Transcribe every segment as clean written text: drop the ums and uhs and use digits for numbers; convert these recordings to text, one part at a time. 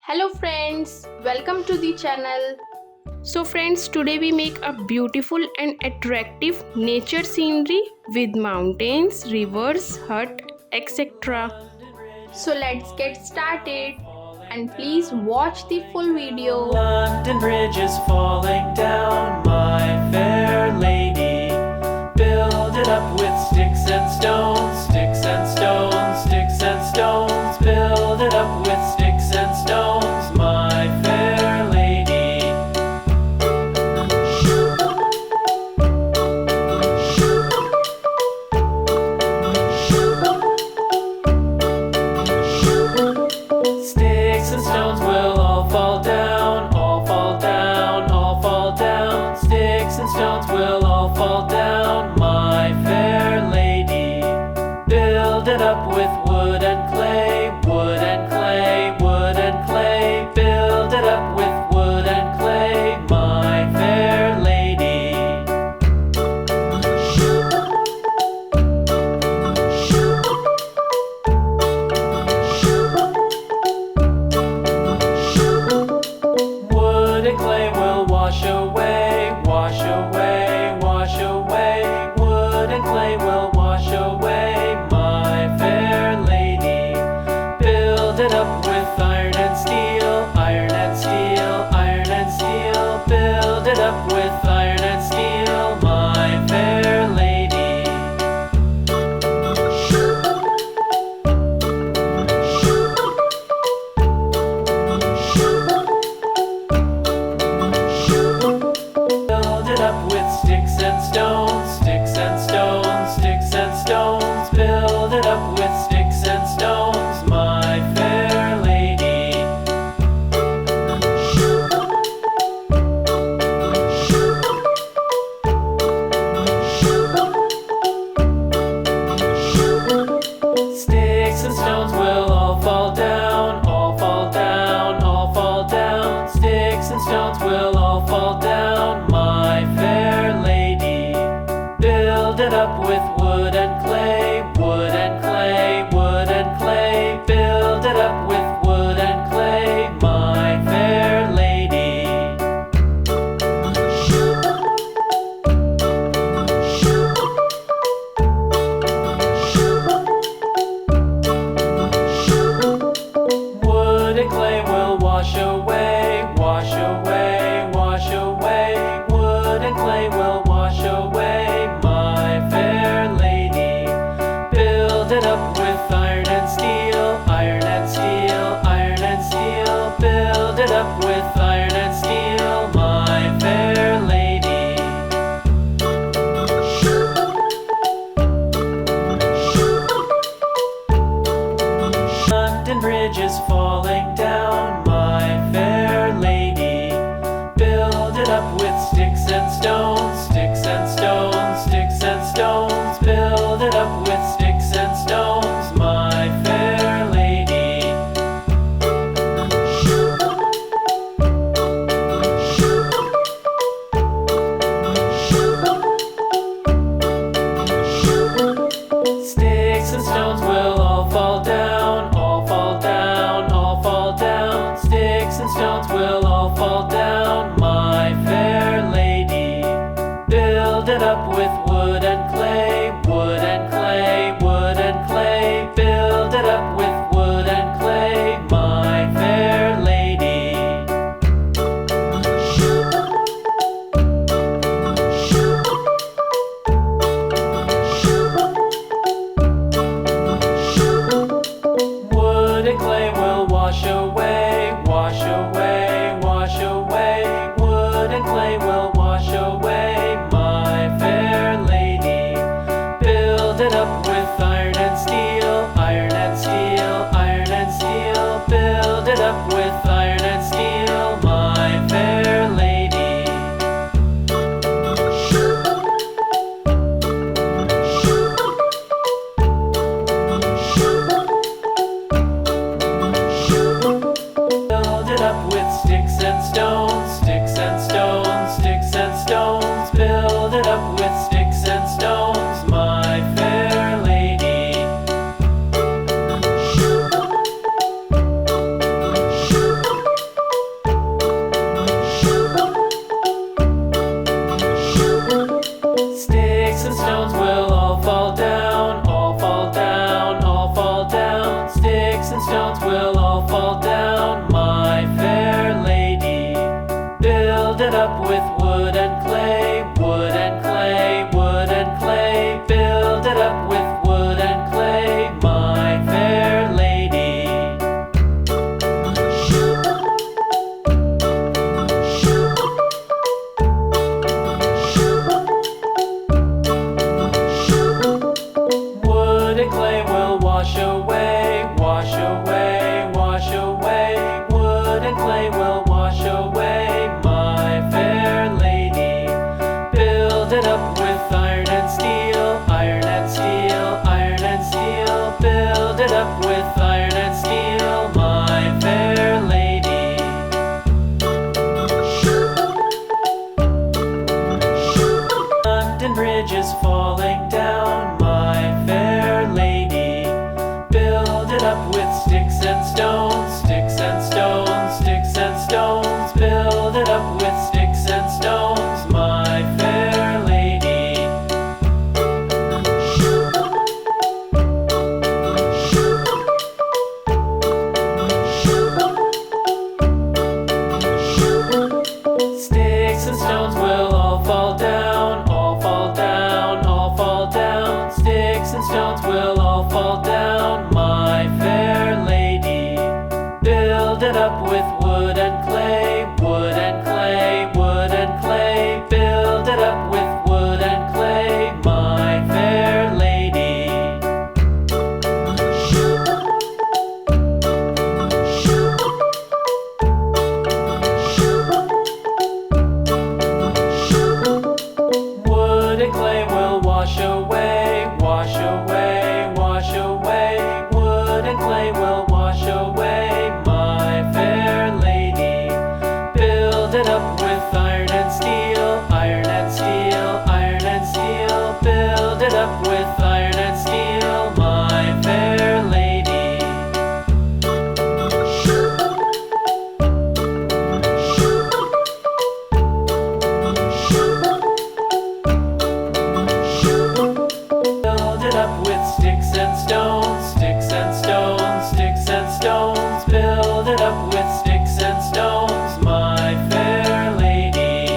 Hello friends, welcome to the channel. So friends, today we make a beautiful and attractive nature scenery with mountains, rivers, hut, etc. So let's get started and please watch the full video. London Bridge is falling down, my fair lady. Build it up with sticks and stones, sticks and stones, sticks and stones. Build it up with sticks and stones, my fair lady. Sticks and stones will all fall down, all fall down, all fall down. Sticks and stones will all fall down, my fair lady. Build it up with wood and clay, wood and clay, wood and clay. Build it up with wood and clay, my fair lady. Wood and clay will wash away, wash away, wash away. Wood and clay will wash away, my fair lady. Build it up with iron and steel, iron and steel, iron and steel. Build it up with iron and steel, my fair lady. Build it up with sticks and stones, sticks and stones, sticks and stones. Build it up with sticks and stones, my fair lady. Sticks and stones will all fall down, all fall down, all fall down. Sticks and stones will all fall down, my fair lady. Build it up with wood and clay, wood and clay, wood and clay. Build it up with wood and clay, my fair lady. Wood and clay will wash away, wash away, wash away. Wood and clay will wash away, my fair lady. Build it up with iron and steel, iron and steel, iron and steel. Build it up with iron and steel, my fair lady. London Bridge is falling down, my fair lady. Build it up with sticks and stones, sticks and stones, sticks and stones. Build it up with sticks and stones, my fair lady. Sticks and stones will all fall down, all fall down, all fall down. Sticks and stones will all fall down, my fair lady. Build it up with wood and clay, wood and clay, wood and clay. Build it up with wood and clay, my fair lady. Wood and clay will wash away, wash away, wash away. Wood and clay will wash away, my fair lady. Build it up with iron and steel, iron and steel, iron and steel. Build it up with iron and steel, my fair lady. Build it up with sticks and stones, sticks and stones, sticks and stones. Build it up with sticks and stones, my fair lady. up with wood and clay, wood and clay, wood and clay. Build it up with wood and clay, my fair lady. Wood and clay will wash away, wash away, wash away. Wood and clay will wash away, my fair lady. Build it up with iron and steel, iron and steel, iron and steel. Build it up with iron and steel, my fair lady. London Bridge is falling down, my fair lady. Build it up with sticks and stones, sticks and stones, sticks and stones. Build it up with sticks and stones, my fair lady. Sticks and stones will all fall down, all fall down, all fall down. Sticks and stones will all fall down, my fair lady. Build it up with wood and clay, wood and clay, wood and clay. Build it up with wood and clay, my fair lady. Wood and clay will wash away, wash away, wash away. Wood and clay will wash away, my fair lady. Build it up with iron and steel, iron and steel, iron and steel. Build it up with iron and steel, my fair lady. Build it up with sticks and stones, sticks and stones, sticks and stones. Build it up with sticks and stones, my fair lady.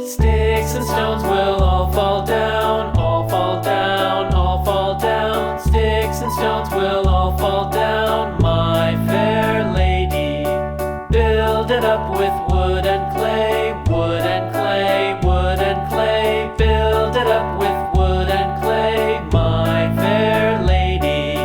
Sticks and stones will all fall down, all fall down, all fall down. Sticks and stones will all fall down, my fair lady. Build it up with wood and clay, wood and clay, wood and clay. Build it up with wood and clay, my fair lady.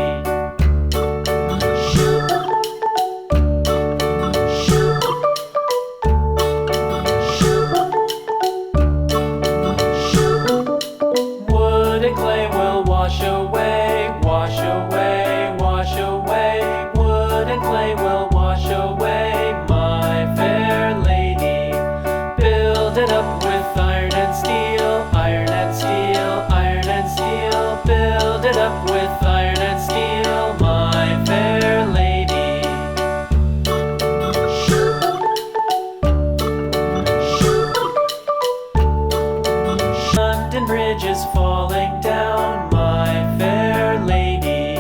Wood and clay will wash away, wash away, wash away. Wood and clay will wash away, my fair lady. Build it up with iron and steel, iron and steel, iron and steel. Build it up with iron and steel, my fair lady. London Bridge is falling down, my fair lady.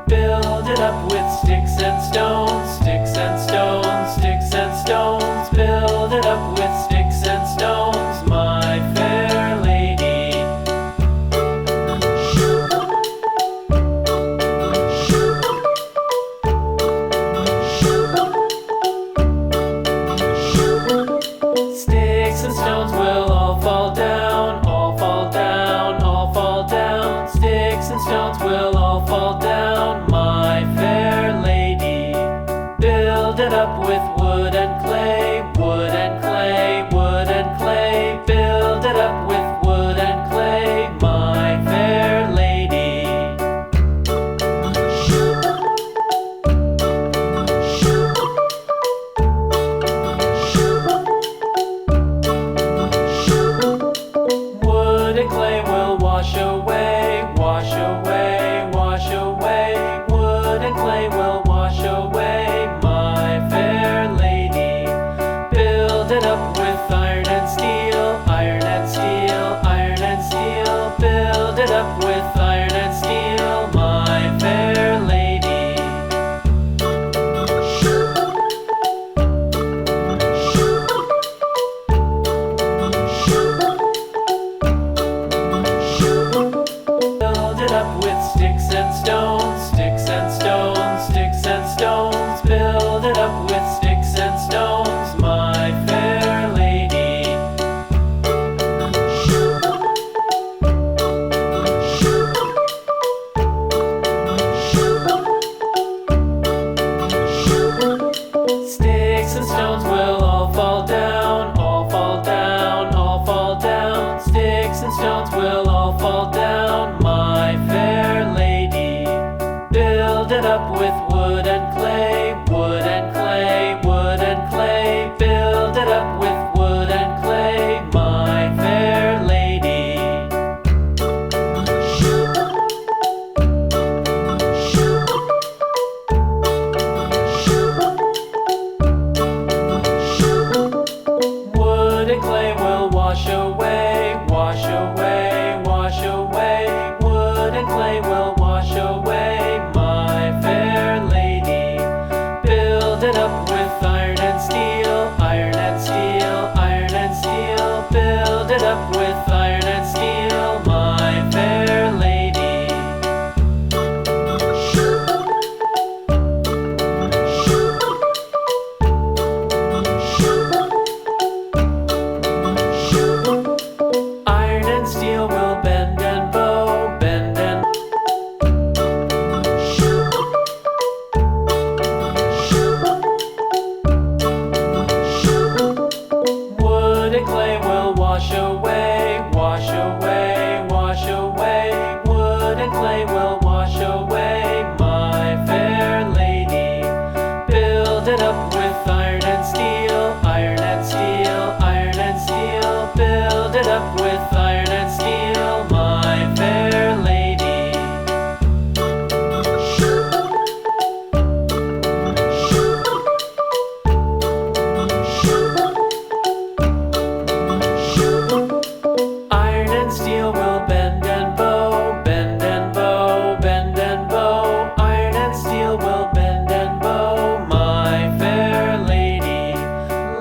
Build it up with sticks and stones, sticks and stones, sticks and stones. Build it up with sticks and stones, my fair lady. Sticks and stones will all fall down, all fall down, all fall down. and stones will all fall down, my fair lady. Build it up with wood and clay, wood and clay, wood and clay. Build it up with wood and clay, my fair lady. Wood and clay will wash away, wash away, wash away. Wood and clay will wash away, my fair lady. Build it up with iron and steel, iron and steel, iron and steel. Build it up with iron and steel, my fair lady. Iron and steel will bend and bow, bend and wood and clay will wash away, wash away, wash away. Wood and clay will wash away, my fair lady. Build it up with iron and steel, iron and steel, iron and steel. Build it up with iron and steel, my fair lady. Iron and steel will bend and bow, bend and bow, bend and bow. Iron and steel will bend and bow, my fair lady.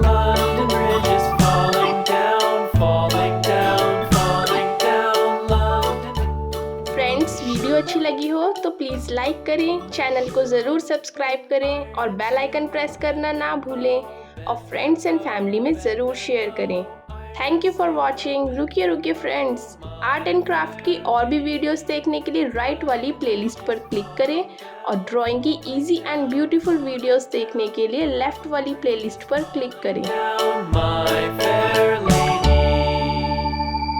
London Bridge is falling down, falling down, falling down. London. Friends, video अच्छी लगी हो तो please like करें, channel को ज़रूर subscribe करें और bell icon press करना ना भूलें और फ्रेंड्स एंड फैमिली में ज़रूर शेयर करें। Thank you for watching. रुकिए फ्रेंड्स, आर्ट एंड क्राफ्ट की और भी वीडियोस देखने के लिए राइट वाली प्लेलिस्ट पर क्लिक करें और ड्राइंग की इजी एंड ब्यूटीफुल वीडियोस देखने के लिए लेफ्ट वाली प्लेलिस्ट पर क्लिक करें। My fair